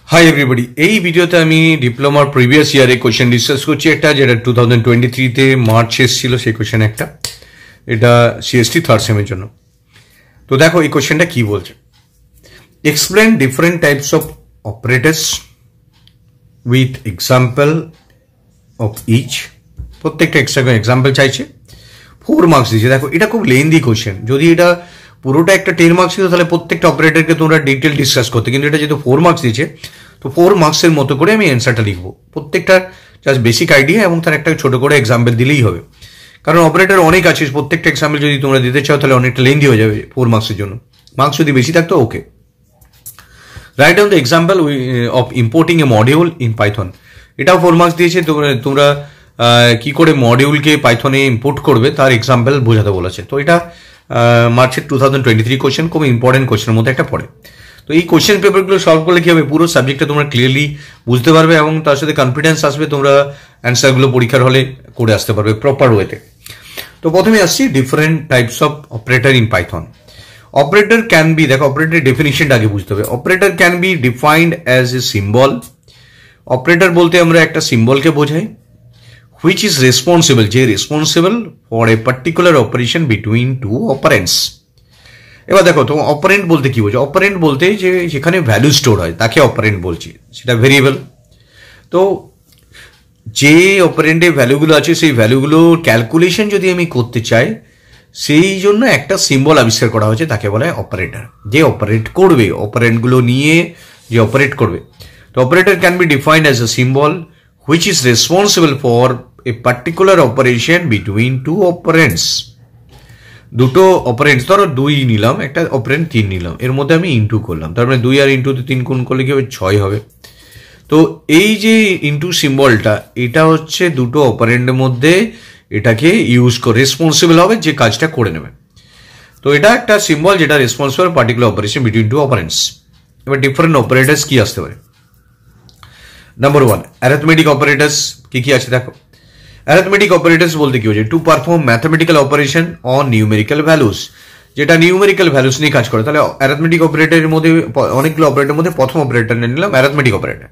Hi everybody, এই ভিডিওতে আমি ডিপ্লোমার প্রিভিয়াস ইয়ারে কোশ্চেন ডিসকাস করছি। একটা যেটা 2023-তে মার্চ এসেছিল, সেই কোশ্চেন একটা, এটা সিএসটি থার্ড সেমের জন্য। তো দেখো এই কোশ্চেনটা কি বলছে, explain different types of operators with example of each. প্রত্যেকটা এক্সট্রা এক্সাম্পল চাইছে, 4 মার্কস দিয়েছে। দেখো এটা খুব লেন্দি কোশ্চেন, যদি এটা পুরোটা একটা 10 মার্কস দিত তাহলে প্রত্যেকটা অপারেটরকে তোমরা ডিটেল ডিসকাস করতে, কিন্তু এটা যেহেতু 4 মার্কস দিয়েছে তো 4 মার্কসের মতো করে আমি অ্যান্সারটা লিখবো। প্রত্যেকটা জাস্ট বেসিক আইডিয়া এবং তার একটা ছোট করে এক্সাম্পল দিলেই হবে, কারণ অপারেটর অনেক আছে। প্রত্যেকটা এক্সাম্পল যদি তোমরা দিতে চাও তাহলে অনেকটা লেন্দি হয়ে যাবে 4 মার্কসের জন্য। মার্কস যদি বেশি থাকতো okay. Write down the example of importing a module in Python. এটাও 4 মার্কস দিয়েছে। তোমরা কি করে মডিউলকে পাইথনে ইম্পোর্ট করবে তার এক্সাম্পল বোঝাতে বলেছে। তো এটা মার্চের 2023 কোশ্চেন, খুব ইম্পর্টেন্ট কোশ্চেনের মধ্যে একটা পড়ে। তো এই কোশ্চেন পেপারগুলো সলভ করলে কি হবে, পুরো সাবজেক্টটা তোমরা ক্লিয়ারলি বুঝতে পারবে এবং তার সাথে কনফিডেন্স আসবে, তোমরা অ্যান্সারগুলো পরীক্ষার হলে করে আসতে পারবে প্রপার ওয়েতে। তো প্রথমে আসছি different types of operator in Python. Operator can be, দেখো অপারেটর ডেফিনিশনটা আগে বুঝতে হবে। Operator can be defined as a symbol. Operator বলতে আমরা একটা সিম্বলকে বোঝাই, which is responsible, যে responsible for a particular operation between two operands. এবার দেখো তো অপারেন্ট বলতে কি বোঝো, অপারেন্ট বলতে যে যেখানে ভ্যালু স্টোর হয় তাকে অপারেন্ট বলছি, সেটা ভেরিয়েবল। তো যে অপারেন্টে ভ্যালুগুলো আছে সেই ভ্যালুগুলোর ক্যালকুলেশন যদি আমি করতে চাই, সেই জন্য একটা সিম্বল আবিষ্কার করা হয়েছে, তাকে বলা হয় অপারেটর। যে অপারেট করবে, অপারেন্টগুলো নিয়ে যে অপারেট করবে। তো operator can be defined as a symbol which is responsible for a particular operation between two operands। দুটো অপারেন্টস, ধরো 2 নিলাম, একটা অপারেন্ট 3 নিলাম, এর মধ্যে আমি ইন্টু করলাম, তার মানে 2 আর ইন্টুতে 3 গুণ করলে কি হবে, 6 হবে। তো এই যে ইন্টু সিম্বলটা, এটা হচ্ছে দুটো অপারেন্টের মধ্যে এটাকে ইউজ করে রেসপন্সিবল হবে যে কাজটা করে নেবে। তো এটা একটা সিম্বল যেটা responsible particular operation between two operands. এবার ডিফারেন্ট অপারেটরস কি আসতে পারে। Number 1 arithmetic operators. কি কি আছে দেখো, অ্যারিথমেটিক অপারেটরস বলতে কি হচ্ছে, to perform mathematical operation on numerical values. যেটা নিউমেরিক্যাল ভ্যালুস নিয়ে কাজ করে। তাহলে অ্যারিথমেটিক অপারেটরের মধ্যে অনেকগুলো অপারেটরের মধ্যে প্রথম অপারেটর নিলাম অ্যারিথমেটিক অপারেটর।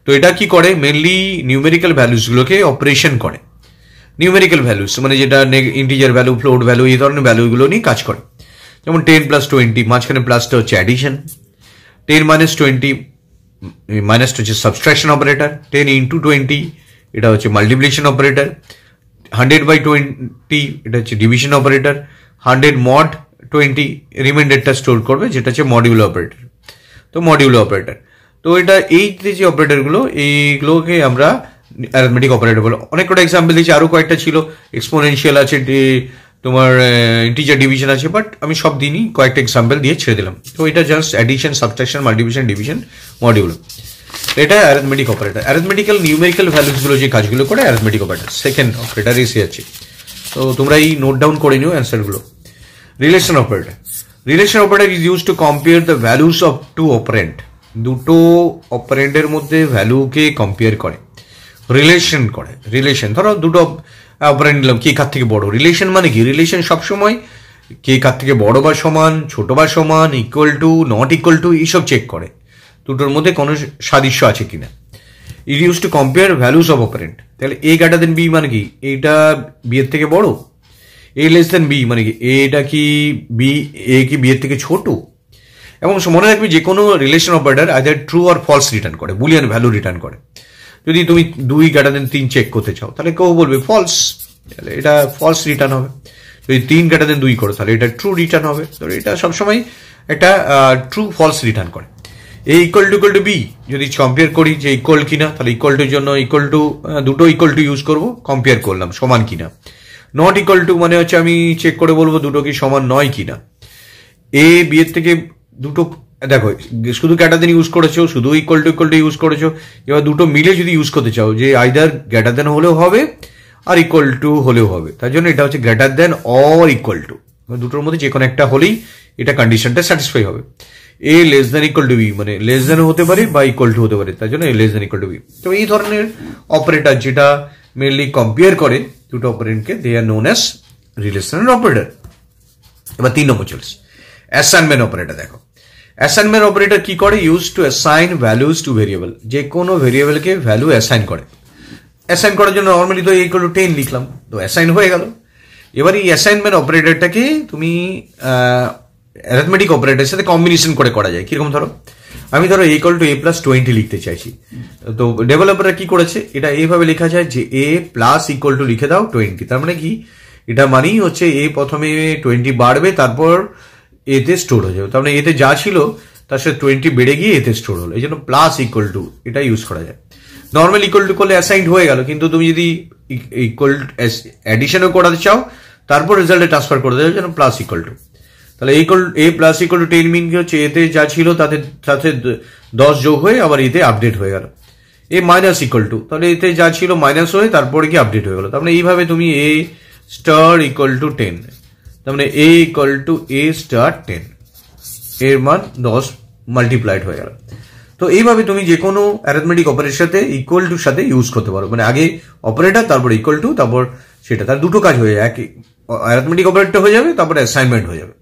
তো এটা কি করে, মেনলি নিউমেরিক্যাল ভ্যালুসগুলোকে অপারেশন করে। নিউমেরিক্যাল ভ্যালুস মানে যেটা ইন্টিজার ভ্যালু, ফ্লোট ভ্যালু, এই ধরনের ভ্যালুগুলো নিয়ে কাজ করে। যেমন 10 + 20, মাঝখানে প্লাসটা হচ্ছে অ্যাডিশন। 10 - 20 মাইনাসটা হচ্ছে সাবস্ট্রাকশন অপারেটর। 10 × 20 এটা হচ্ছে মাল্টিপ্লিকেশন অপারেটর। 100/20 এটা হচ্ছে ডিভিশন অপারেটর। 100 mod 20 রিমাইন্ডারটা স্টোর করবে, যেটা হচ্ছে মডিউল অপারেটর। তো মডিউল অপারেটর, তো এটা এই যে অপারেটরগুলো, এইগুলোকে আমরা অ্যারিথমেটিক অপারেটর বলো। অনেক কটা এক্সাম্পল দিয়েছি, আরো কয়েকটা ছিল, এক্সপোনেনশিয়াল আছে, তোমার ইন্টিজার ডিভিশন আছে, বাট আমি সব দিনই কয়েকটা এক্সাম্পল দিয়ে ছেড়ে দিলাম। তো এটা just addition, subtraction, multiplication, division, module, এটা অ্যারিথমেটিক অপারেটর। অ্যারিথমেটিক্যাল নিউমেরিক্যাল ভ্যালুসগুলো যে কাজগুলো করে অ্যারিথমেটিক অপারেটর। সেকেন্ড অপারেটর এসে আছে, তো তোমরা এই নোট ডাউন করে নিও অ্যান্সারগুলো। Relation operator. Relation operator is use to compare the values of two operand. দুটো অপারেন্টের মধ্যে ভ্যালুকে কম্পেয়ার করে, রিলেশন করে। রিলেশন, ধরো দুটো অপারেন্ট নিলাম, কে কার থেকে বড়। রিলেশন মানে কি, রিলেশন সবসময় কে কার থেকে বড় বা সমান, ছোট বা সমান, equal to, not equal to, এইসব চেক করে দুটোর মধ্যে কোনো সাদৃশ্য আছে কিনা। It use to compare values of operand. তাহলে এ গ্রেটার দেন বি মানে কি, এইটা বি এর থেকে বড়। এ লেস দেন বি মানে কি, এটা কি বি, এ কি বি এর থেকে ছোট। এবং মনে রাখবি যে কোনো রিলেশন অপারেটর আইদার ট্রু আর ফলস রিটার্ন করে, বুলিয়ান ভ্যালু রিটার্ন করে। যদি তুমি 2 > 3 চেক করতে চাও তাহলে কেউ বলবে ফলস, তাহলে এটা ফলস রিটার্ন হবে। যদি 3 > 2 করো তাহলে এটা ট্রু রিটার্ন হবে। তো এটা সবসময় একটা ট্রু ফলস রিটার্ন করে। এ ইকুয়াল টু বি যদি কম্পেয়ার করি যে ইকুয়াল কিনা, তাহলে ইকুয়াল টুর জন্য ইকুয়াল টু, দুটো ইকুয়াল টু ইউজ করবো, কম্পেয়ার করলাম সমান কিনা। নট ইকুয়াল টু মানে হচ্ছে আমি চেক করে বলবো দুটো কি সমান নয় কিনা। এ বি এর থেকে দুটো, দেখো শুধু গ্রেটার দেন ইউজ করেছো, শুধু ইকুয়াল টু ইউজ করেছো। এবার দুটো মিলে যদি ইউজ করতে চাও, যে আইদার গ্রেটার দেন হলেও হবে আর ইকুয়াল টু হলেও হবে, তার জন্য এটা হচ্ছে greater than or equal to. দুটোর মধ্যে যে কোনো একটা হলেই এটা কন্ডিশনটা স্যাটিসফাই হবে। A less than equal to B মানে লেস দেন হতে পারে বা ইকুয়াল টু হতে পারে, তার জন্য A less than equal to B. তো এই ধরনের অপারেটর যেটা মেনলি কম্পেয়ার করে দুটো অপারেন্টকে, they are known as relational operator. এবার 3 নম্বর চলছে অ্যাসাইনমেন্ট অপারেটর। দেখো অ্যাসাইনমেন্ট অপারেটর কি করে? Use to assign values to variable, যে কোনো ভেরিয়েবলকে ভ্যালু অ্যাসাইন করে। অ্যাসাইন করার জন্য নর্মালি তো ইকুয়াল টু 10 লিখলাম, তো অ্যাসাইন হয়ে গেল। এবার এই অ্যাসাইনমেন্ট অপারেটরটাকে তুমি অ্যারিথমেটিক অপারেটরের সাথে কম্বিনেশন করে করা যায়। কিরকম? ধরো আমি ইকুয়াল টু a প্লাস 20 লিখতে চাইছি, তো ডেভেলপাররা কি করেছে, এটা এইভাবে লেখা যায় যে a প্লাস ইকুয়াল টু লিখে দাও 20। তার মানে কি, এটা মানেই হচ্ছে a প্রথমে 20 বাড়বে, তারপর এতে স্টোর হয়ে যাবে। তার মানে এতে যা ছিল তার সাথে 20 বেড়ে গিয়ে এতে স্টোর হলো, এই জন্য প্লাস ইকুয়াল টু এটা ইউজ করা যায়। নর্মাল ইকুয়াল টু করলে অ্যাসাইন্ড হয়ে গেল, কিন্তু তুমি যদি ইকুয়াল অ্যাডিশনও করাতে চাও তারপর রেজাল্টে ট্রান্সফার করে দেওয়ার জন্য প্লাস ইকুয়াল টু। তাহলে এ প্লাস ইকুয়াল টু 10 মিন কি হচ্ছে, এতে যা ছিল তাদের সাথে 10 যোগ হয়ে আবার এতে আপডেট হয়ে গেল। এ মাইনাস ইকুয়াল টু, তাহলে এতে যা ছিল মাইনাস হয়ে তারপরে কি আপডেট হয়ে গেল। তার মানে এইভাবে তুমি এ স্টার ইকুয়াল টু 10, তার মানে এ ইকুয়াল টু এ স্টার 10, এর মান 10 মাল্টিপ্লাইড হয়ে গেল। তো এইভাবে তুমি যে কোনো অ্যারিথমেটিক অপারেটরের সাথে ইকুয়াল টুর সাথে ইউজ করতে পারো, মানে আগে অপারেটর তারপর ইকুয়াল টু, তারপর সেটা তার দুটো কাজ হয়ে যায়, এক অ্যারিথমেটিক অপারেটর হয়ে যাবে, তারপর অ্যাসাইনমেন্ট হয়ে যাবে।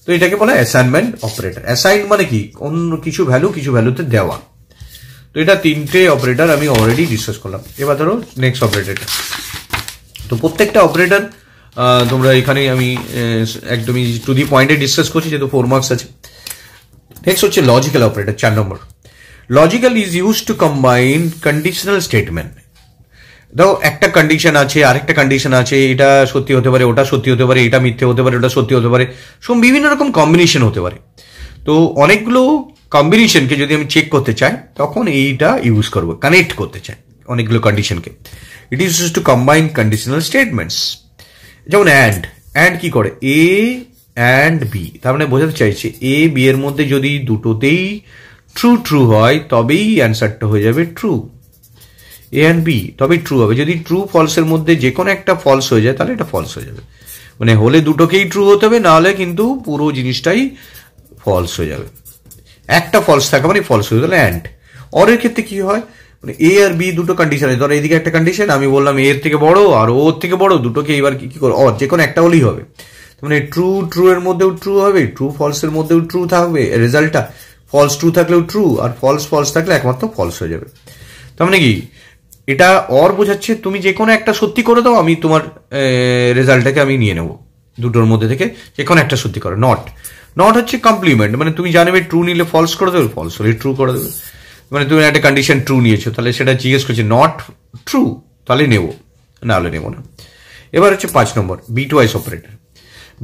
তো এটাকে বলা অ্যাসাইনমেন্ট অপারেটর। অ্যাসাইন মানে কি, অন্য কিছু ভ্যালুতে দেওয়া। তো এটা তিনটে অপারেটর আমি অলরেডি ডিসকাস করলাম। এবার ধরো নেক্সট অপারেটরটা। তো প্রত্যেকটা অপারেটর তোমরা এখানে আমি একদমই টু দি পয়েন্টে ডিসকাস করছি, যেহেতু 4 মার্কস আছে। নেক্সট হচ্ছে logical operator, 4 number. Logical is use to combine conditional statement. দেখো একটা কন্ডিশন আছে, আরেকটা কন্ডিশন আছে, এটা সত্যি হতে পারে, ওটা সত্যি হতে পারে, এটা মিথ্যে হতে পারে, ওটা সত্যি হতে পারে, সব বিভিন্ন রকম কম্বিনেশন হতে পারে। তো অনেকগুলো কম্বিনেশনকে যদি আমি চেক করতে চাই তখন এইটা ইউজ করবো, কানেক্ট করতে চাই অনেকগুলো কন্ডিশনকে। It is use to combine conditional statements. যেমন অ্যান্ড কি করে, এ অ্যান্ড বি, তার মানে বোঝাতে চাইছে এ বি এর মধ্যে যদি দুটোতেই ট্রু হয় তবেই অ্যান্সারটা হয়ে যাবে ট্রু। এ অ্যান্ড বি তবেই ট্রু হবে। যদি ট্রু ফলসের মধ্যে যে কোনো একটা ফলস হয়ে যায় তাহলে এটা ফলস হয়ে যাবে, মানে হলে দুটোকেই ট্রু হতে হবে, না হলে কিন্তু পুরো জিনিসটাই ফলস হয়ে যাবে। একটা ফলস থাকা মানে ফলস হয়ে গেল অ্যান্ড। অরের ক্ষেত্রে কি হয়, মানে এ আর বি দুটো কন্ডিশন আছে, ধরো এদিকে একটা কন্ডিশন আমি বললাম এর থেকে বড় আর ওর থেকে বড়, দুটোকে এবার কি করো, অর যে কোনো একটা হলেই হবে। মানে ট্রু এর মধ্যেও ট্রু হবে, ট্রু ফলস এর মধ্যেও ট্রু থাকবে, রেজাল্টটা ফলস ট্রু থাকলেও ট্রু, আর ফলস থাকলে একমাত্র ফলস হয়ে যাবে। তার মানে কি, এটা অর বোঝাচ্ছে তুমি যে কোনো একটা সত্যি করে দাও, আমি তোমার রেজাল্টটাকে আমি নিয়ে নেবো, দুটোর মধ্যে থেকে যে কোনো একটা সত্যি করো। নট হচ্ছে কমপ্লিমেন্ট, মানে তুমি জানবে ট্রু নিলে ফলস করে দেবে, ফলস হলে ট্রু করে দেবে। মানে তুমি একটা কন্ডিশন ট্রু নিয়েছো, তাহলে সেটা জিজ্ঞেস করছে নট ট্রু, তাহলে নেবো, না হলে নেবো না। এবার হচ্ছে 5 নম্বর, bitwise operator.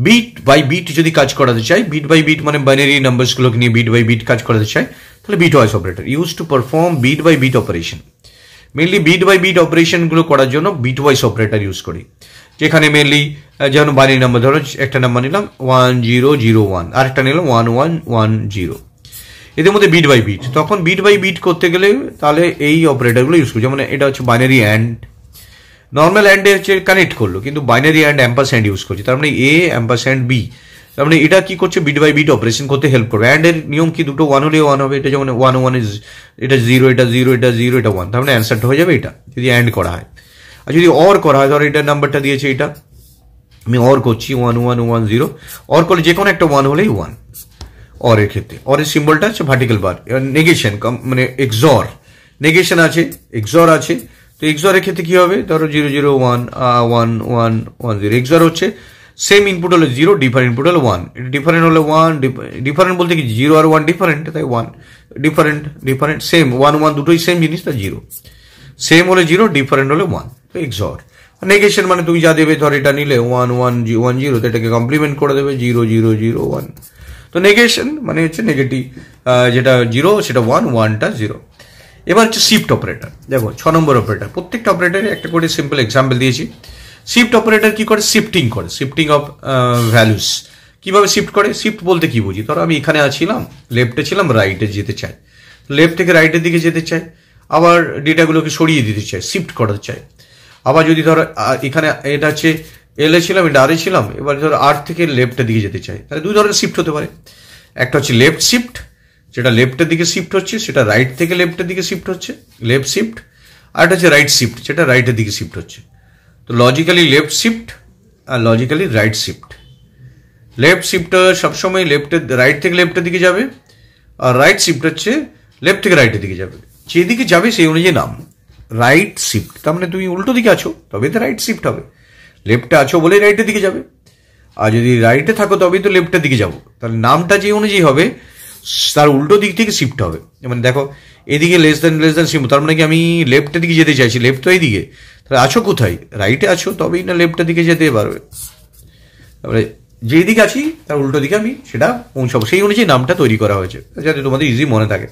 Bit by bit যদি কাজ করাতে চাই, বিট বাই বিট মানে বাইনারি নাম্বারসগুলোকে নিয়ে বিট বাই বিট কাজ করাতে চাই, তাহলে bitwise operator use to perform bit by bit operation. Mainly bit by bit অপারেশনগুলো করার জন্য বিট ওয়াইজ অপারেটর ইউজ করি, যেখানে মেনলি যেমন বাইনারি নাম্বার, ধরো একটা নাম্বার নিলাম 1001, আর একটা নিলাম 1110, এদের মধ্যে বিট বাই বিট। তখন বিট বাই বিট করতে গেলে তাহলে এই অপারেটরগুলো ইউজ করি। যেমন এটা হচ্ছে বাইনারি অ্যান্ড, নর্মাল অ্যান্ডে হচ্ছে কানেক্ট করলো, কিন্তু বাইনারি অ্যান্ড অ্যাম্পারস্যান্ড ইউজ করছি, তার মানে এ অ্যাম্পারস্যান্ড বি। তার মানে এটা কি করছে, বিট বাই বিট অপারেশন করতে হেল্প করবে। অ্যান্ড এর নিয়ম কি, দুটো 1 হলে 1 হবে, এটা যেমন 1 ইজ, এটা 0, এটা 0, এটা 0, এটা 1, তার মানে অ্যান্সারটা হয়ে যাবে এটা, যদি অ্যান্ড করা হয়। আর যদি অর করা হয়, ধরো এটা নাম্বারটা দিয়েছে, এটা আমি অর করছি 1110, অর করলে যে কোনো একটা 1 হলেই 1 অরের ক্ষেত্রে। অরের সিম্বলটা হচ্ছে ভার্টিক্যাল বার। নেগেশন মানে এক্সর, নেগেশন আছে, এক্সর আছে। তো এক্সরের ক্ষেত্রে কি হবে, ধরো 0011110, এক্সর হচ্ছে সেম ইনপুট হলো 0, ডিফারেন্ট ইনপুট হলো 1, ডিফারেন্ট হলে 1, ডিফারেন্ট বলতে কি 0 আর 1 ডিফারেন্ট, তাই 1, ডিফারেন্ট সেম, 1 দুটোই সেম জিনিস, তা 0, সেম হলে 0, ডিফারেন্ট হলে 1, তো এক্সর। নেগেশন মানে তুমি যা দেবে, ধর এটা নিলে 1110, তো এটাকে কমপ্লিমেন্ট করে দেবে 0001। তো নেগেশন মানে হচ্ছে নেগেটিভ, যেটা 0 সেটা 1, 1টা 0। এবার হচ্ছে শিফট অপারেটর। দেখো 6 নম্বর অপারেটর, প্রত্যেকটা অপারেটরে একটা করে সিম্পল এক্সাম্পল দিয়েছি। শিফট অপারেটর কি করে, শিফটিং করে, শিফটিং অফ ভ্যালুস। কিভাবে শিফট করে, শিফট বলতে কি বুঝি, ধরো আমি এখানে আছিলাম, লেফটে ছিলাম, রাইটে যেতে চাই, লেফট থেকে রাইটের দিকে যেতে চাই, আবার ডেটাগুলোকে সরিয়ে দিতে চাই, শিফট করতে চাই। আবার যদি ধরো এখানে এটা হচ্ছে এলে ছিলাম, এটা আরে ছিলাম, এবার ধরো আর থেকে লেফটের দিকে যেতে চাই, তাহলে দুই ধরনের শিফট হতে পারে। একটা হচ্ছে লেফট শিফট, যেটা লেফটের দিকে শিফট হচ্ছে, সেটা রাইট থেকে লেফটের দিকে শিফট হচ্ছে, লেফট শিফট। আর একটা হচ্ছে রাইট শিফট, যেটা রাইটের দিকে শিফট হচ্ছে। তো লজিক্যালি লেফট শিফট আর logically right shift. Left shift সবসময় রাইট থেকে লেফটের দিকে যাবে, আর রাইট শিফট হচ্ছে লেফট থেকে রাইটের দিকে যাবে, যেদিকে যাবে সেই অনুযায়ী নাম। রাইট শিফট তার মানে তুমি উল্টো দিকে আছো তবে তো রাইট শিফট হবে, লেফটে আছো বলে রাইটের দিকে যাবে, আর যদি রাইটে থাকো তবেই তো লেফটের দিকে যাবো। তাহলে নামটা যে অনুযায়ী হবে তার উল্টো দিক থেকে শিফট হবে। মানে দেখো এদিকে লেস দেন শিফট, তার মানে কি আমি লেফটের দিকে যেতে চাইছি, লেফট তো এইদিকে, তাহলে আছো কোথায়, রাইটে আছো তবেই না লেফটের দিকে যেতে পারবে। তারপরে যেই দিকে আছি তার উল্টো দিকে আমি সেটা পৌঁছাবো, সেই অনুযায়ী নামটা তৈরি করা হয়েছে যাতে তোমাদের ইজি মনে থাকে।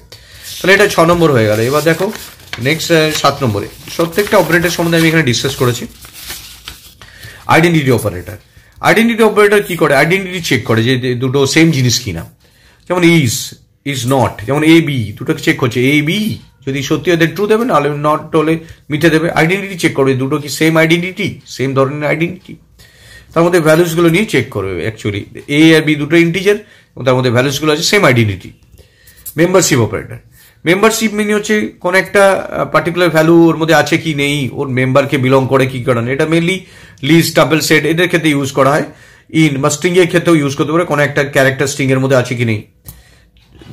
তাহলে এটা 6 নম্বর হয়ে গেল। এবার দেখো নেক্সট 7 নম্বরে প্রত্যেকটা অপারেটর সম্বন্ধে আমি এখানে ডিসকাস করেছি। আইডেন্টিটি অপারেটর, আইডেন্টিটি অপারেটর কি করে, আইডেন্টিটি চেক করে যে দুটো সেম জিনিস কিনা। যেমন ইজ নট, যেমন এ বি দুটোকে চেক করছে, এ বি যদি সত্যি হলে ট্রু দেবে, নাহলে নট হলে মিথ্যে দেবে। আইডেন্টিটি চেক করবে দুটো কি সেম আইডেন্টিটি, সেম ধরনের আইডেন্টিটি, তার মধ্যে ভ্যালুসগুলো নিয়ে চেক করবে। অ্যাকচুয়ালি এ আর বি দুটো ইন্টিজার এবং তার মধ্যে ভ্যালুসগুলো আছে same identity. Membership operator, membership mini হচ্ছে কোন একটা পার্টিকুলার ভ্যালু ওর মধ্যে আছে কি নেই, ওর মেম্বারকে বিলং করে কি করে না। এটা মেনলি লিস্ট, ডাবল সেট এদের ক্ষেত্রে ইউজ করা হয়। ইন বা স্ট্রিং এর ক্ষেত্রেও ইউজ করতে পারে, কোনো একটা ক্যারেক্টার স্ট্রিং এর মধ্যে আছে কি নেই,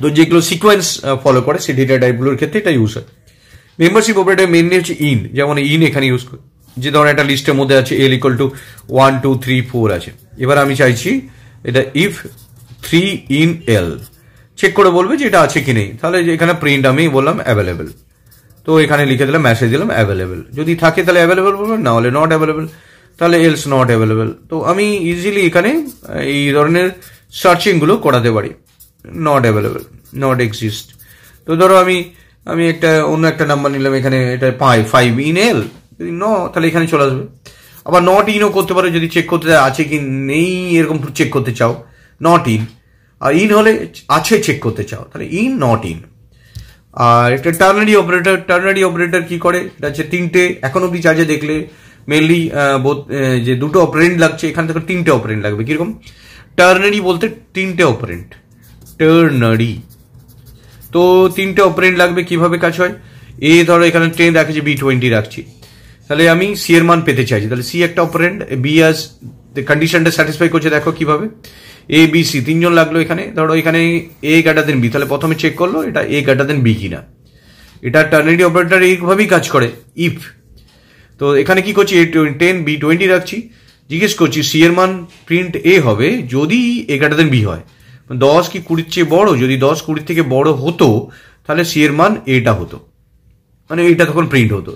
তো যেগুলো সিকোয়েন্স ফলো করে সেই ডেটা টাইপগুলোর ক্ষেত্রে এটা ইউজ হয়। মেম্বারশিপ অপারেটর মেনলি হচ্ছে ইন, যেমন ইন এখানে ইউজ করে, যে ধরনের একটা লিস্টের মধ্যে আছে এল ইকুয়াল টু 1 2 3 4 আছে, এবার আমি চাইছি এটা ইফ 3 ইন এল, চেক করে বলবে যে এটা আছে কি নেই, তাহলে এখানে প্রিন্ট আমি বললাম অ্যাভেলেবেল, তো এখানে লিখে দিলাম মেসেজ দিলাম অ্যাভেলেবেল, যদি থাকে তাহলে অ্যাভেলেবেল বলবেন, না হলে নট অ্যাভেলেবেল, তাহলে এলস নট অ্যাভেলেবেল। তো আমি ইজিলি এখানে এই ধরনের সার্চিংগুলো করাতে পারি। নট অ্যাভেলেবেল, নট এক্সিস্ট, তো ধরো আমি একটা অন্য একটা নাম্বার নিলাম, এখানে এটা 5 ইন এল, যদি ন তাহলে এখানে চলে আসবে। আবার নট ইনও করতে পারো, যদি চেক করতে আছে কি নেই এরকম চেক করতে চাও, নট ইন, আর ইন হলে আছে চেক করতে চাও তাহলে ইন নট ইন। আর একটা টার্নারি অপারেটর, টার্নারি অপারেটর কি করে, এটা হচ্ছে তিনটে, এখন অব্দি যা যা দেখলে মেনলি যে দুটো অপারেন্ট লাগছে, এখান থেকে 3টে অপারেন্ট লাগবে। কিরকম, টার্নারি বলতে 3টে অপারেন্ট, টার্নারি, তো 3টে অপারেন্ট লাগবে। কিভাবে কাজ হয়, এ ধরো এখানে 10 রাখছি, বি 20 রাখছি, তাহলে আমি সি এর মান পেতে চাইছি, তাহলে সি একটা অপারেন্ট, বি আজ কন্ডিশনটা স্যাটিসফাই করছে, দেখো কিভাবে, এ বি সি 3জন লাগলো এখানে, ধরো এখানে এ গ্রেটার দেন বি, তাহলে প্রথমে চেক করলো এটা এ গ্রেটার দেন বি কিনা। এটা টার্নারি অপারেটর এইভাবেই কাজ করে, ইফ। তো এখানে কি করছি, এ 10 বি 20 রাখছি, জিজ্ঞেস করছি সি এর মান প্রিন্ট এ হবে যদি এ গ্রেটার দেন বি হয়, 10 কি 20 চেয়ে বড়, যদি 10 20 থেকে বড় হতো তাহলে সি এর মান এটা হতো, মানে এইটা তখন প্রিন্ট হতো,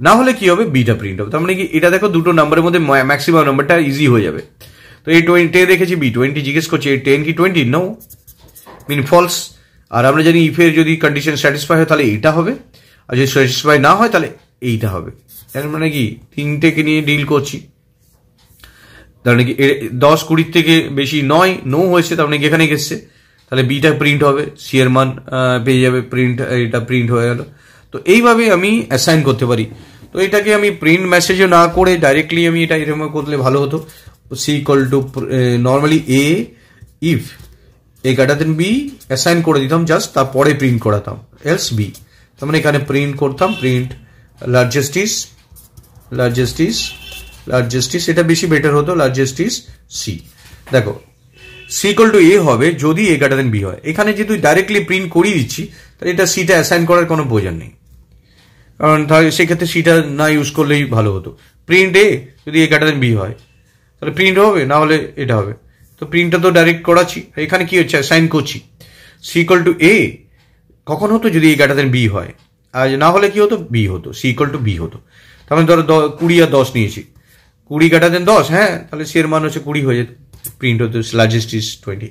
না হলে কি হবে বিটা প্রিন্ট হবে। তার মানে কি এটা দেখো দুটো নাম্বারের মধ্যে ম্যাক্সিমাম নাম্বারটা ইজি হয়ে যাবে। তো এই 10 রেখেছি, বি 20 জিজ্ঞেস করছে এই 10 কি 20, নো মিন ফলস। আর আমরা জানি ইফের যদি কন্ডিশন স্যাটিসফাই হয় তাহলে এইটা হবে, আর যদি স্যাটিসফাই না হয় তাহলে এইটা হবে। এর মানে কি 3টেকে নিয়ে ডিল করছি, তার মানে কি 10 20 থেকে বেশি নয়, নো হয়েছে, তার মানে কি এখানে গেছে, তাহলে বিটা প্রিন্ট হবে, সি এর মান পেয়ে যাবে, প্রিন্ট এটা প্রিন্ট হয়ে গেল। তো এইভাবে আমি অ্যাসাইন করতে পারি। তো এটাকে আমি প্রিন্ট মেসেজও না করে ডাইরেক্টলি আমি এটা এরকম করলে ভালো হতো, C equal to normally A if A greater than B assign করে দিতাম জাস্ট, তারপরে প্রিন্ট করাতাম এলস বি, তার মানে এখানে প্রিন্ট করতাম, প্রিন্ট লার্জেস্ট ইজ, এটা বেশি বেটার হতো, লার্জেস্ট ইজ সি। দেখো সি ইকুয়াল টু এ হবে যদি এ গ্রেটার দেন বি হয়, এখানে যেহেতু ডাইরেক্টলি প্রিন্ট করিয়ে দিচ্ছি তাহলে এটা সিটা অ্যাসাইন করার কোনো প্রয়োজন নেই, কারণ তাহলে সেক্ষেত্রে সিটা না ইউজ করলেই ভালো হতো। প্রিন্ট এ যদি এ গ্রেটার দেন বি হয় তাহলে প্রিন্ট হবে, না হলে এটা হবে, তো প্রিন্টটা তো ডাইরেক্ট করাচ্ছি, এখানে কি হচ্ছে অ্যাসাইন করছি। সি ইকুয়াল টু এ কখন হতো, যদি এ গ্রেটার দেন বি হয়, আর না হলে কি হতো, বি হতো, সি ইকুয়াল টু বি হতো। তার মানে ধরো 20 আর 10 নিয়েছি, 20 গ্রেটার দেন 10, হ্যাঁ তাহলে সি এর মান হচ্ছে 20 হয়ে যেত, প্রিন্ট হতো লার্জেস্ট ইজ 20।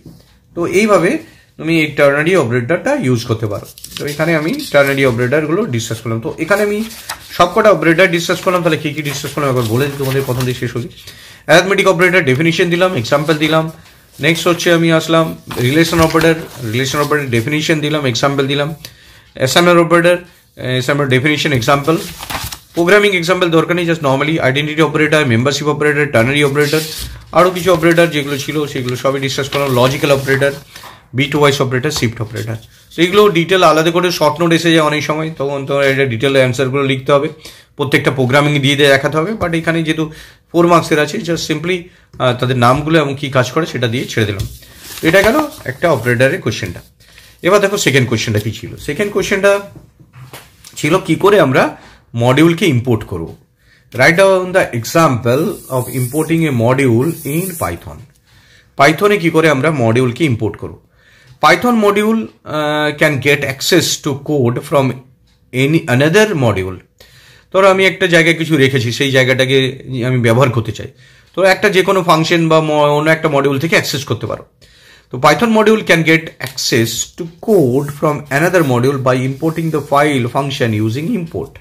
তো এইভাবে তুমি এই টার্নারি অপারেটরটা ইউজ করতে পারো। তো এখানে আমি টার্নারি অপারেটরগুলো ডিসকাস করলাম। তো এখানে আমি সবকটা অপারেটর ডিসকাস করলাম, তাহলে কি কি ডিসকাস করলাম একবার বলে দিই তোমাদের, প্রথম দিকে শেষ হলি। অ্যারিথমেটিক অপারেটর ডেফিনিশন দিলাম, এক্সাম্পল দিলাম। নেক্সট হচ্ছে আমি আসলাম রিলেশন অপারেটর ডেফিনিশন দিলাম, এক্সাম্পল দিলাম। Assignment operator, assignment definition, example. Programming example দরকার নেই, just normally identity operator, membership operator, ternary operator, আরও কিছু অপারেটর যেগুলো ছিল সেগুলো সবই ডিসকাস করলাম। Logical operator, bitwise operator, shift operator, তো এগুলো ডিটেল আলাদা করে শর্ট নোট এসে যায় অনেক সময়, তখন তোমার এটা ডিটেল অ্যান্সারগুলো লিখতে হবে, প্রত্যেকটা প্রোগ্রামিং দিয়ে দেখাতে হবে। বাট এখানে যেহেতু 4 মার্কসের আছে, জাস্ট সিম্পলি তাদের নামগুলো এবং কী কাজ করে সেটা দিয়ে ছেড়ে দিলাম। তো এটা গেল একটা অপারেটরের কোয়েশ্চেনটা। এবার দেখো সেকেন্ড কোয়েশ্চেনটা কি ছিল। সেকেন্ড কোয়েশ্চেনটা ছিল কি করে আমরা মডিউলকে ইম্পোর্ট করব। Write down the example of importing a module in Python. পাইথনে কি করে আমরা মডিউলকে ইম্পোর্ট করব। Python module can get access to code from any another module. ধরো আমি একটা জায়গায় কিছু রেখেছি, সেই জায়গাটাকে আমি ব্যবহার করতে চাই, তো একটা যে কোনো ফাংশন বা অন্য একটা মডিউল থেকে অ্যাক্সেস করতে পারো। তো Python module can get access to code from another module by importing the file function using import.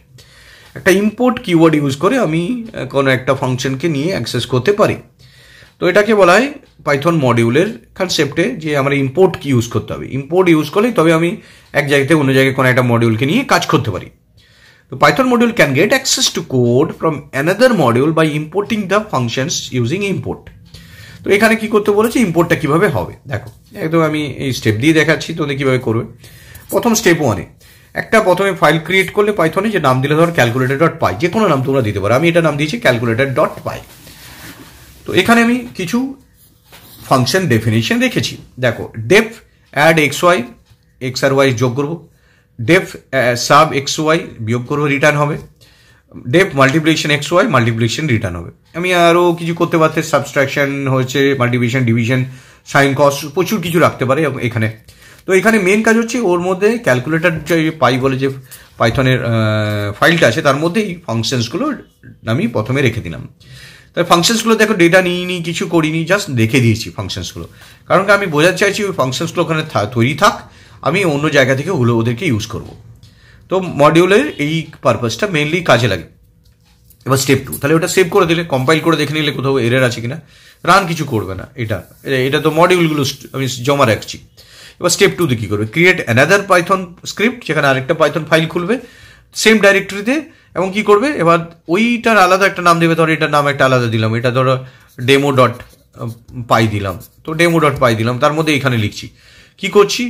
একটা ইম্পোর্ট কিওয়ার্ড ইউজ করে আমি কোনো একটা ফাংশনকে নিয়ে অ্যাক্সেস করতে পারি। তো এটাকে বলা হয় পাইথন মডিউলের কনসেপ্টে যে আমরা ইম্পোর্ট কি ইউজ করতে হবে। ইম্পোর্ট ইউজ করলে তবে আমি এক জায়গা থেকে অন্য জায়গায় কোনো একটা মডিউলকে নিয়ে কাজ করতে পারি। তো Python module can get access to code from another module by importing the functions using import. তো এখানে কি করতে বলেছে, ইম্পোর্টটা কিভাবে হবে দেখো, একদম আমি এই স্টেপ দিয়ে দেখাচ্ছি তোদের কিভাবে করবে। প্রথম স্টেপ 1-এ একটা প্রথমে ফাইল ক্রিয়েট করলে পাইথনে, যে নাম দিলে ধর ক্যালকুলেটর ডট পাই, যে কোনো নাম তোমরা দিতে পারো, আমি এটা নাম দিয়েছি ক্যালকুলেটর ডট পাই। তো এখানে আমি কিছু ফাংশন ডেফিনেশন রেখেছি। দেখো, def add x y, x আর ওয়াই যোগ করবো, ডেফ সাব এক্স ওয়াই বিয়োগ করবো, রিটার্ন হবে, def multiplication X Y multiplication return হবে। আমি আরও কিছু করতে পারতে, সাবস্ট্রাকশন হচ্ছে, মাল্টিপ্লিকেশন, ডিভিশন, সাইন, কস, প্রচুর কিছু রাখতে পারে এখানে। তো এখানে মেন কাজ হচ্ছে ওর মধ্যে ক্যালকুলেটর যে পাই বলে যে পাইথনের ফাইলটা আছে তার মধ্যে এই ফাংশনসগুলো আমি প্রথমে রেখে দিলাম। তাই ফাংশনসগুলো দেখো ডেটা নিইনি, কিছু করিনি, জাস্ট দেখে দিয়েছি ফাংশনসগুলো, কারণ আমি বোঝাতে চাইছি ওই ফাংশনসগুলো ওখানে তৈরি থাক, আমি অন্য জায়গা থেকে ওদেরকে ইউজ করব। তো মডিউলের এই পারপাসটা মেনলি কাজে লাগে। এবার স্টেপ 2, তাহলে ওটা সেভ করে দিলে, কম্পাইল করে দেখে নিলে কোথাও এরর আছে কিনা, রান কিছু করবে না, এটা তো মডিউলগুলো আমি জমা রাখছি। এবার স্টেপ 2-তে কী করবে, ক্রিয়েট অ্যানাদার পাইথন স্ক্রিপ্ট, যেখানে আরেকটা পাইথন ফাইল খুলবে সেম ডাইরেক্টরিতে, এবং কি করবে এবার ওইটার আলাদা একটা নাম দেবে। ধরো এটার নাম একটা আলাদা দিলাম, এটা ধরো ডেমো ডট পাই দিলাম, তো ডেমো ডট পাই দিলাম, তার মধ্যে এখানে লিখছি কি করছি,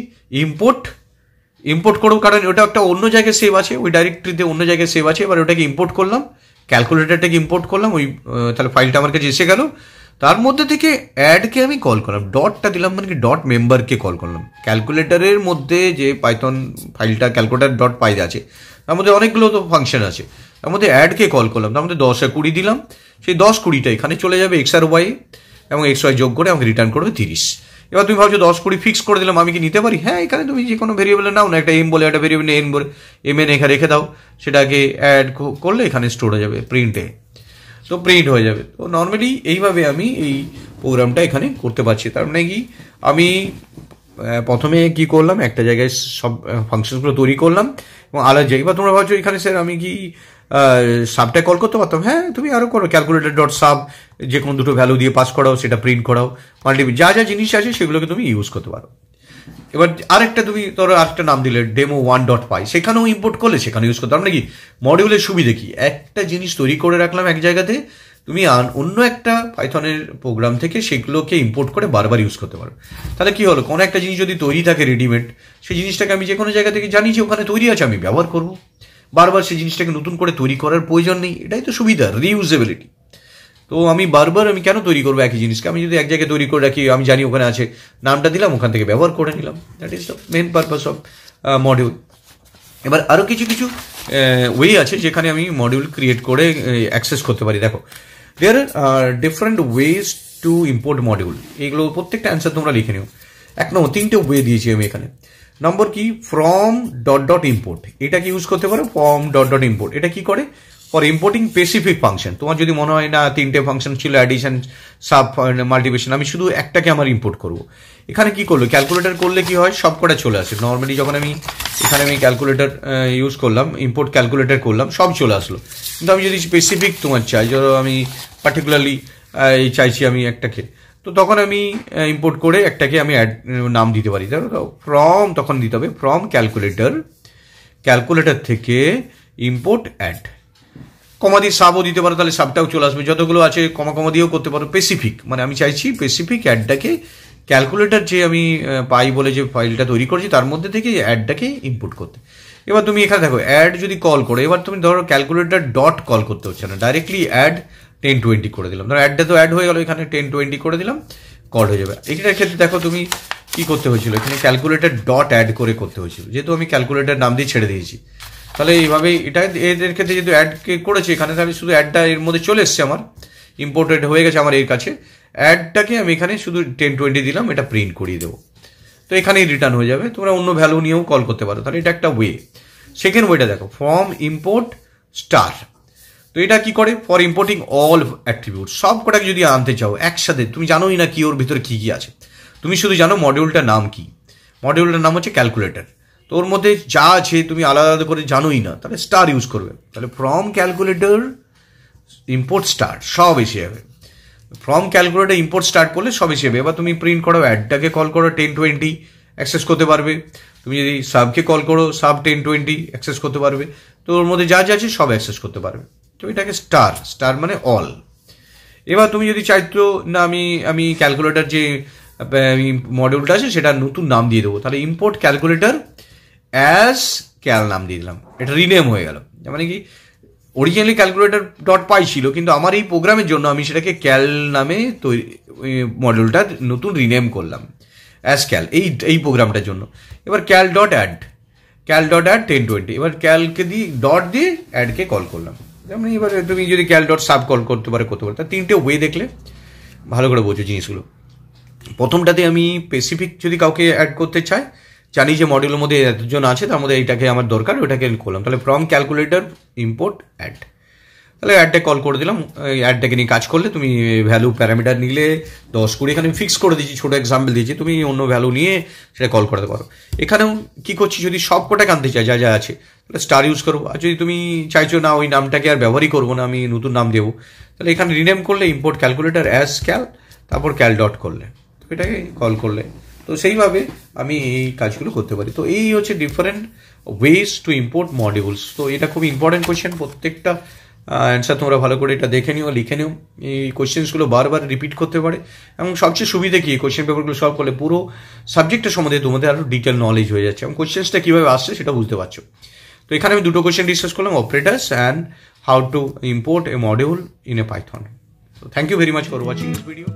ইম্পোর্ট করবো, কারণ ওটা একটা অন্য জায়গায় সেভ আছে, ওই ডাইরেক্টরিতে অন্য জায়গায় সেভ আছে। এবার ওটাকে ইম্পোর্ট করলাম, ক্যালকুলেটরটাকে ইম্পোর্ট করলাম, ওই তাহলে ফাইলটা আমার কাছে এসে গেল। তার মধ্যে থেকে অ্যাডকে আমি কল করলাম, ডটটা দিলাম, মানে কি ডট মেম্বারকে কল করলাম। ক্যালকুলেটরের মধ্যে যে পাইথন ফাইলটা ক্যালকুলেটর ডট পাই আছে তার মধ্যে অনেকগুলো তো ফাংশন আছে, তার মধ্যে অ্যাডকে কল করলাম, তার মধ্যে 10 আর 20 দিলাম, সেই 10-20টা এখানে চলে যাবে এক্স আর ওয়াই, এবং এক্স ওয়াই যোগ করে আমাকে রিটার্ন করবে 30। এবার তুমি ভাবছো 10-20 ফিক্স করে দিলাম, আমি কি নিতে পারি? হ্যাঁ, এখানে তুমি যে কোনো ভেরিয়েবলে নাও না, একটা এম বলে একটা ভেরিয়েবল এন বলে এমএন এখানে রেখে দাও, সেটাকে অ্যাড করলে এখানে স্টোর হয়ে যাবে প্রিন্টে, তো প্রিন্ট হয়ে যাবে। তো নর্মালি এইভাবে আমি এই প্রোগ্রামটা এখানে করতে পারছি। তার মানে কি, আমি প্রথমে কি করলাম, একটা জায়গায় সব ফাংশনসগুলো তৈরি করলাম এবং আলাদা জায়গায়। এবার তোমরা ভাবছো এখানে স্যার আমি কি সাবটা কল করতে পারতাম? হ্যাঁ, তুমি আরও করো, ক্যালকুলেটর ডট সাব, যে কোনো দুটো ভ্যালু দিয়ে পাস করাও, সেটা প্রিন্ট করাও, মাল্টিপল যা যা জিনিস আছে সেগুলোকে তুমি ইউজ করতে পারো। এবার আরেকটা তুমি ধরো আরেকটা নাম দিলে ডেমো 1 ডট পাই, সেখানেও ইম্পোর্ট করলে সেখানে ইউজ করতে পারো। নাকি মডিউলের সুবিধে কি, একটা জিনিস তৈরি করে রাখলাম এক জায়গাতে, তুমি অন্য একটা পাইথনের প্রোগ্রাম থেকে সেগুলোকে ইম্পোর্ট করে বারবার ইউজ করতে পারো। তাহলে কি হলো, কোনো একটা জিনিস যদি তৈরি থাকে রেডিমেড, সেই জিনিসটাকে আমি যে কোনো জায়গা থেকে জানি যে ওখানে তৈরি আছে, আমি ব্যবহার করব, বারবার সেই জিনিসটাকে নতুন করে তৈরি করার প্রয়োজন নেই। এটাই তো সুবিধা, রিউজেবিলিটি। তো আমি বারবার আমি কেন তৈরি করবো একই জিনিসকে, আমি যদি এক জায়গায় তৈরি করে রাখি, আমি জানি ওখানে আছে, নামটা দিলাম, ওখান থেকে ব্যবহার করে নিলাম। That is the main purpose of module. এবার আরও কিছু ওয়ে আছে যেখানে আমি মডিউল ক্রিয়েট করে অ্যাক্সেস করতে পারি। দেখো, there are different ways to import module, এগুলো প্রত্যেকটা অ্যান্সার তোমরা লিখে নিও। 1 নম্বর 3টে ওয়ে দিয়েছি আমি এখানে। নম্বর কি, ফ্রম ডট ডট ইম্পোর্ট, এটাকে ইউজ করতে পারো। ফ্রম ডট ডট ইম্পোর্ট এটা কি করে, ফর ইম্পোর্টিং স্পেসিফিক ফাংশন। তোমার যদি মনে হয় না 3টে ফাংশন ছিল, অ্যাডিশন, সাব, মাল্টিপ্লিকেশন, আমি শুধু একটাকে আমার ইম্পোর্ট করব। এখানে কি করলো, ক্যালকুলেটর করলে কি হয়, সব কটা চলে আসে। নর্মালি যখন এখানে আমি ক্যালকুলেটর ইউজ করলাম, ইম্পোর্ট ক্যালকুলেটর করলাম, সব চলে আসলো। কিন্তু আমি যদি স্পেসিফিক তোমার চাই, ধরো আমি পার্টিকুলারলি চাইছি আমি একটাকে, তো তখন আমি ইম্পোর্ট করে একটাকে আমি নাম দিতে পারি। ধরো ফ্রম, তখন দিতে হবে ফ্রম ক্যালকুলেটর থেকে ইম্পোর্ট অ্যাড, কমা দিয়ে সাবও দিতে পারো, তাহলে সাবটাও চলে আসবে। যতগুলো আছে কমা দিয়েও করতে পারো। স্পেসিফিক মানে আমি চাইছি স্পেসিফিক অ্যাডটাকে, ক্যালকুলেটর যে আমি পাই বলে যে ফাইলটা তৈরি করেছি তার মধ্যে থেকে অ্যাডটাকে ইনপুট করতে। এবার তুমি এখানে দেখো, অ্যাড যদি কল করো, এবার তুমি ধরো ক্যালকুলেটর ডট কল করতে হচ্ছে না, ডাইরেক্টলি অ্যাড 1020 করে দিলাম। ধরো অ্যাডটা তো অ্যাড হয়ে গেল, এখানে 1020 করে দিলাম, কল হয়ে যাবে। এটার ক্ষেত্রে দেখো তুমি কি করতে হয়েছিল, এখানে ক্যালকুলেটর ডট অ্যাড করে করতে হয়েছিল, যেহেতু আমি ক্যালকুলেটর নাম দিয়ে ছেড়ে দিয়েছি। তাহলে এইভাবে এটা এদের ক্ষেত্রে যেহেতু অ্যাড করেছে এখানে, তাহলে শুধু অ্যাডটা এর মধ্যে চলে এসছে, আমার ইম্পোর্টেড হয়ে গেছে আমার এর কাছে। অ্যাডটাকে আমি এখানে শুধু 1020 দিলাম, এটা প্রিন্ট করিয়ে দেবো। তো এখানেই রিটার্ন হয়ে যাবে, তোমরা অন্য ভ্যালু নিয়েও কল করতে পারো। তাহলে এটা একটা ওয়ে। সেকেন্ড ওয়েটা দেখো, ফ্রম ইম্পোর্ট স্টার। তো এটা কি করে, ফর ইম্পোর্টিং অল অ্যাট্রিবিউট, সব কটাকে যদি আনতে চাও একসাথে, তুমি জানোই না কি ওর ভিতরে কি কি আছে, তুমি শুধু জানো মডিউলটার নাম কি, মডিউলটার নাম হচ্ছে ক্যালকুলেটর। তো ওর মধ্যে যা আছে তুমি আলাদা আলাদা করে জানোই না, তাহলে স্টার ইউজ করবে। তাহলে ফ্রম ক্যালকুলেটর ইম্পোর্ট স্টার, সব এসে যাবে। ফ্রম ক্যালকুলেটর ইম্পোর্ট স্টার্ট করলে সব এসে যাবে। এবার তুমি প্রিন্ট করো, অ্যাডটাকে কল করো 1020 অ্যাক্সেস করতে পারবে। তুমি যদি সাবকে কল করো, সাব 1020 অ্যাক্সেস করতে পারবে। তো ওর মধ্যে যা যা আছে সব অ্যাক্সেস করতে পারবে। তো এটাকে স্টার, স্টার মানে অল। এবার তুমি যদি চাইতো না আমি ক্যালকুলেটর যে মডিউলটা আছে সেটা নতুন নাম দিয়ে দেবো, তাহলে ইম্পোর্ট ক্যালকুলেটর অ্যাজ ক্যাল নাম দিয়ে দিলাম, এটা রিনেম হয়ে গেল। মানে কি, অরিজিনালি ক্যালকুলেটর ডট পাই ছিল, কিন্তু আমার এই প্রোগ্রামের জন্য আমি সেটাকে ক্যাল নামে তৈরি মডিউলটা নতুন রিনেম করলাম অ্যাজ ক্যাল এই প্রোগ্রামটার জন্য। এবার ক্যাল ডট অ্যাড 1020, এবার ক্যালকে দিয়ে ডট দিয়ে অ্যাডকে কল করলাম। যেমন এবার তুমি যদি ক্যাল ডট সাব কল করতে পারো। তা তিনটে ওয়ে দেখলে ভালো করে বোঝো জিনিসগুলো। প্রথমটাতে আমি স্পেসিফিক যদি কাউকে অ্যাড করতে চাই, জানি যে মডিউলের মধ্যে এতজন আছে, তার মধ্যে এইটাকে আমার দরকার, ওটাকে করলাম। তাহলে ফ্রম ক্যালকুলেটর ইম্পোর্ট অ্যাড, তাহলে অ্যাডটা কল করে দিলাম। অ্যাডটাকে নিয়ে কাজ করলে তুমি ভ্যালু প্যারামিটার নিলে 10-20 এখানে ফিক্স করে দিয়েছি, ছোটো এক্সাম্পল দিয়েছি, তুমি অন্য ভ্যালু নিয়ে সেটা কল করতে পারো। এখানেও কী করছি, যদি সব কটাকে আনতে চাই যা যা আছে, তাহলে স্টার ইউজ করবো। আর যদি তুমি চাইছো না ওই নামটাকে আর ব্যবহারই করবো না, আমি নতুন নাম দেবো, তাহলে এখানে রিনেম করলে ইম্পোর্ট ক্যালকুলেটর অ্যাজ ক্যাল, তারপর ক্যাল ডট করলে, তো এটাকে কল করলে। তো সেইভাবে আমি এই কাজগুলো করতে পারি। তো এই হচ্ছে different ways to import modules. তো এটা খুব ইম্পর্টেন্ট কোয়েশ্চেন, প্রত্যেকটা অ্যান্সার তোমরা ভালো করে এটা দেখে নিও, লিখে নিও। এই কোয়েশ্চেন্সগুলো বারবার রিপিট করতে পারে, এবং সবচেয়ে সুবিধা কি, কোয়েশ্চেন পেপারগুলো সলভ করলে পুরো সাবজেক্টের সম্বন্ধে তোমাদের আরও ডিটেল নলেজ হয়ে যাচ্ছে, এবং কোয়েশ্চেন্সটা কীভাবে আসছে সেটা বুঝতে পারছো। তো এখানে আমি দুটো কোয়েশ্চেন ডিসকাস করলাম, operators and how to import A module in a Python. So thank you very much for watching this video.